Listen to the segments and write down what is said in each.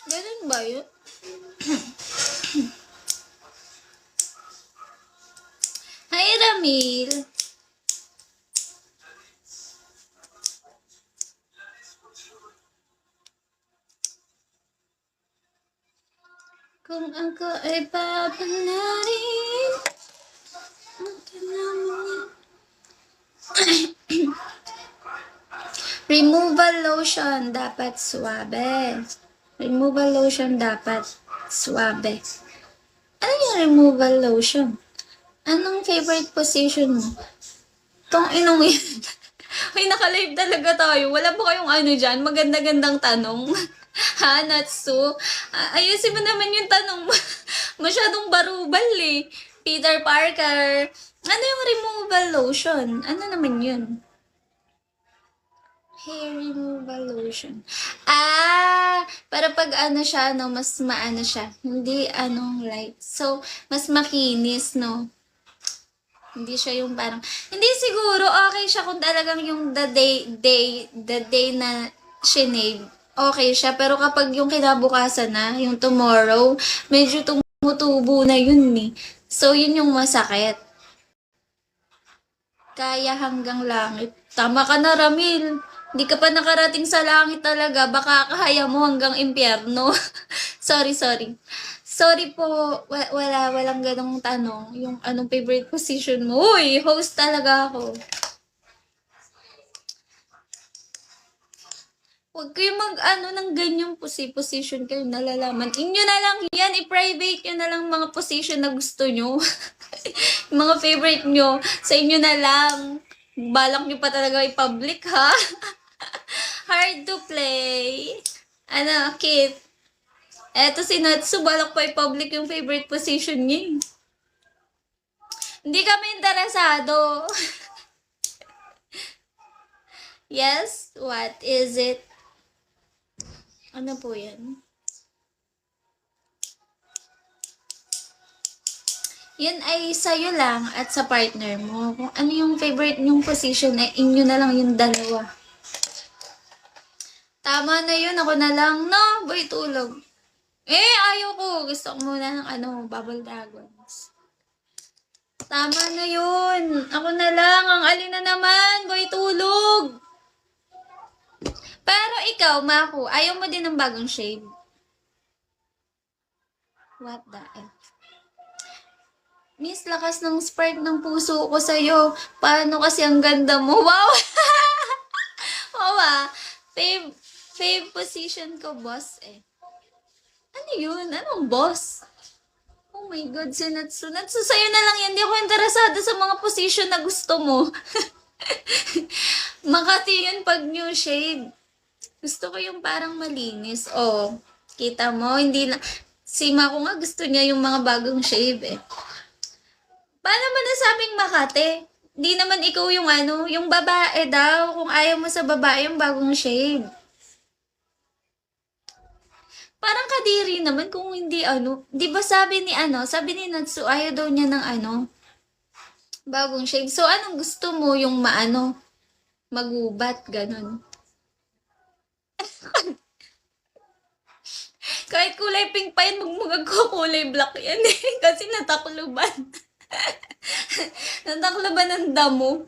Ganun ba yun? Hi, Ramil. Kung ako ay papalarin, removal lotion dapat suabe. Removal lotion dapat suabe. Ano yung removal lotion? Anong favorite position mo? Tong inong yun. Uy, naka-live talaga tayo. Wala ba kayong ano dyan? Maganda-gandang tanong. Ha, Natsu? Ayusin mo naman yung tanong mo. Masyadong barubal eh. Peter Parker. Ano yung removal lotion? Ano naman yun? Hair removal lotion. Para pag ano siya, no, mas maano siya. Hindi anong light. So, mas makinis, no? Hindi siya yung parang, hindi siguro, okay siya kung talagang yung the day na shinave, okay siya. Pero kapag yung kinabukasan na, yung tomorrow, medyo tumutubo na yun eh. So, yun yung masakit. Kaya hanggang langit. Tama ka na, Ramil. Hindi ka pa nakarating sa langit talaga. Baka kaya mo hanggang impyerno. sorry. Sorry po. Walang ganong tanong. Yung anong favorite position mo. Uy, host talaga ako. Huwag kayo mag-ano ng ganyang position kayo nalalaman. Inyo na lang yan. I-private nyo na lang mga position na gusto nyo. mga favorite nyo. Sa inyo na lang. Balak nyo pa talaga i-public, ha? Hard to play. Ano, Kit? Eto si Natsu, balak pa i-public yung favorite position niya. Hindi kami interesado. Yes? What is it? Ano po yan? Yun ay sa'yo lang at sa partner mo. Kung ano yung favorite nyong position, na inyo na lang yung dalawa. Tama na yun, ako na lang. No, boy, tulog. Ayaw ko. Gusto ko muna ng bubble dragons. Tama na yun. Ako na lang. Ang alin na naman, boy, tulog. Pero ikaw, Maku, ayaw mo din ng bagong shade. What the F? Miss, lakas ng spark ng puso ko sa'yo. Paano kasi ang ganda mo? Wow! wow Fave position ko, boss eh. Ano yun? Anong boss? Oh my God, si Natsu. Natsu, sa'yo na lang yan. Hindi ako interesado sa mga position na gusto mo. Makati yun pag new shade. Gusto ko yung parang malinis. Oh, kita mo, hindi na... Si Mako nga gusto niya yung mga bagong shave eh. Paano mo nasabing Makati? Di naman ikaw yung yung babae daw. Kung ayaw mo sa babae yung bagong shave. Parang kadiri naman kung hindi Di ba sabi ni Natsu, ayaw daw niya ng bagong shave. So, anong gusto mo? Yung magubat, ganun. Kahit kulay pink pa yan, magmugag ko kulay black yan eh. Kasi natakluban. natakluban ng damo.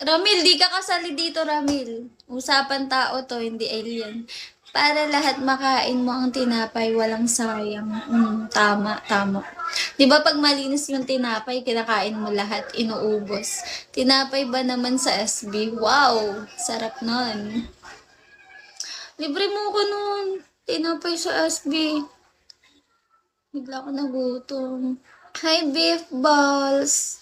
Ramil, di ka kasali dito, Ramil. Usapan tao to, hindi alien. Para lahat makain mo ang tinapay, walang sayang. Tama. Di ba pag malinis yung tinapay, kinakain mo lahat, inuubos. Tinapay ba naman sa SB? Wow, sarap nun. Libre mo ko nun. Tinapay sa SB. Bigla ko nagutom. Hi, beef balls.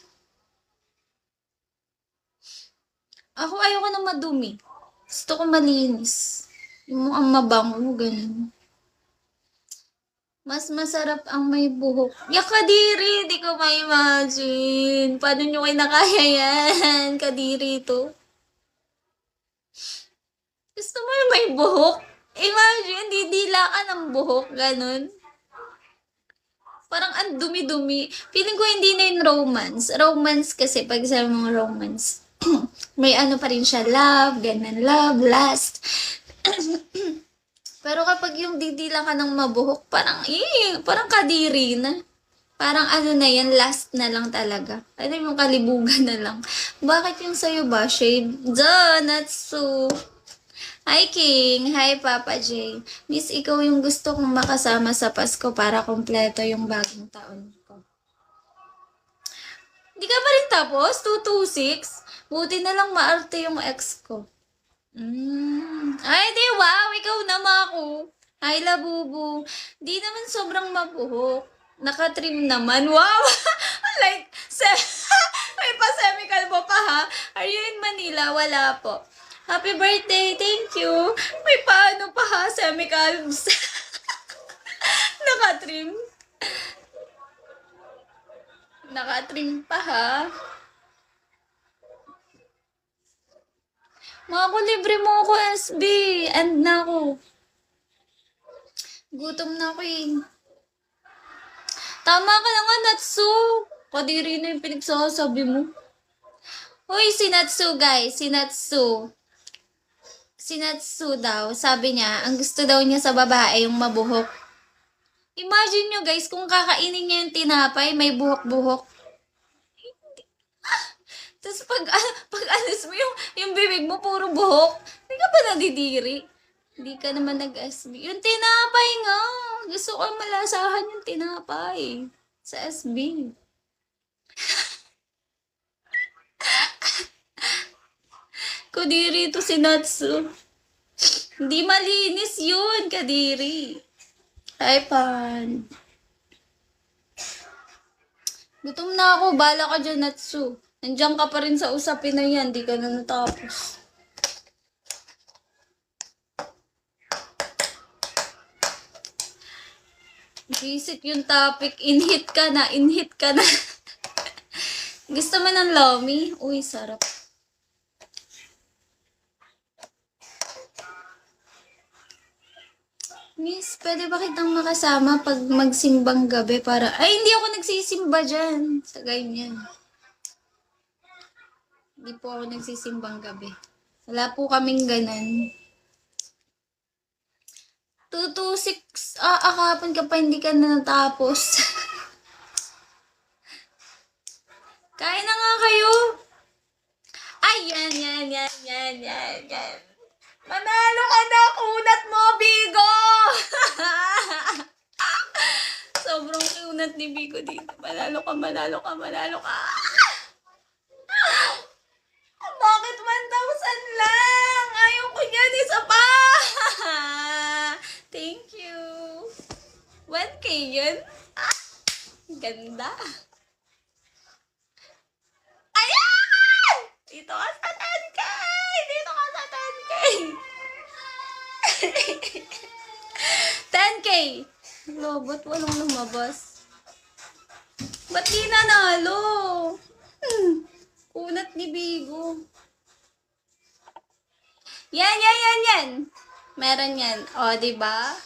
Ako ayoko na madumi. Gusto ko malinis. Yung ang mabango, ganun. Mas masarap ang may buhok. Kadiri! Di ko ma-imagine. Paano nyo kayo nakaya yan? Kadiri to. Gusto mo yung may buhok? Imagine, didila ka ng buhok, ganun. Parang ang dumi-dumi. Feeling ko hindi na yung romance. Romance kasi, pag sa mga romance, may ano pa rin siya, love, ganun, love, last. Pero kapag yung didila ka ng mabuhok, parang kadiri na. Parang ano na yan, last na lang talaga. Ano yung kalibugan na lang. Bakit yung sa'yo ba, shade? Natsu. Hi, King. Hi, Papa J. Miss, ikaw yung gusto kong makasama sa Pasko para kompleto yung bagong taon ko. Hindi ka pa rin tapos? 226? Buti na lang maarte yung ex ko. Ay, di wow. Ikaw naman ako. Hi, Labubu. Di naman sobrang mabuhok. Nakatrim naman. Wow! Like, may pa-semikalbo pa ha? Are you in Manila? Wala po. Happy birthday! Thank you! May paano pa ha? Semikalbs. Nakatrim. Nakatrim pa ha? Mga ko, libre mo ako, SB. And na ako. Gutom na ako eh. Tama ka na nga, Natsu. Kadiri na yung pinagsasabi mo. Hoy, si Natsu, guys. Si Natsu. Si Natsu daw, sabi niya, ang gusto daw niya sa babae yung mabuhok. Imagine nyo, guys, kung kakainin niya yung tinapay, may buhok-buhok. Tapos pag alis mo yung bibig mo, puro buhok. Hindi ka pa nadidiri. Hindi ka naman nag-SB. Yung tinapay nga. Gusto ko malasahan yung tinapay. Sa SB. Kadiri to si Natsu. Hindi malinis yun, kadiri. Hi, Pan. Gutom na ako. Bala ka dyan, Natsu. Nandiyan ka pa rin sa usapin na yan. Di ka na natapos. Visit yung topic. In-hit ka na. Gusto mo ng lomi? Uy, sarap. Miss, pwede ba kitang makasama pag magsimbang gabi para... Ay, hindi ako nagsisimba dyan. Sa ganyan. Hindi po ako nagsisimbang gabi. Wala po kaming ganan. 226. Kahapon ka pa hindi ka na natapos. Kain na nga kayo. Ay, yan. Manalo ka na, kunat mo, Bigo! Sobrang kunat ni Bigo dito. Manalo ka. Bakit 1,000 lang? Ayaw ko niyan, isa pa! Thank you. 1K yun? Ganda. Ayan! Dito ka sa 10K! 10K! Ba't walang lumabas? Ba't di nanalo? Kunat ni Bigo. Yan. Meron yan. O, diba?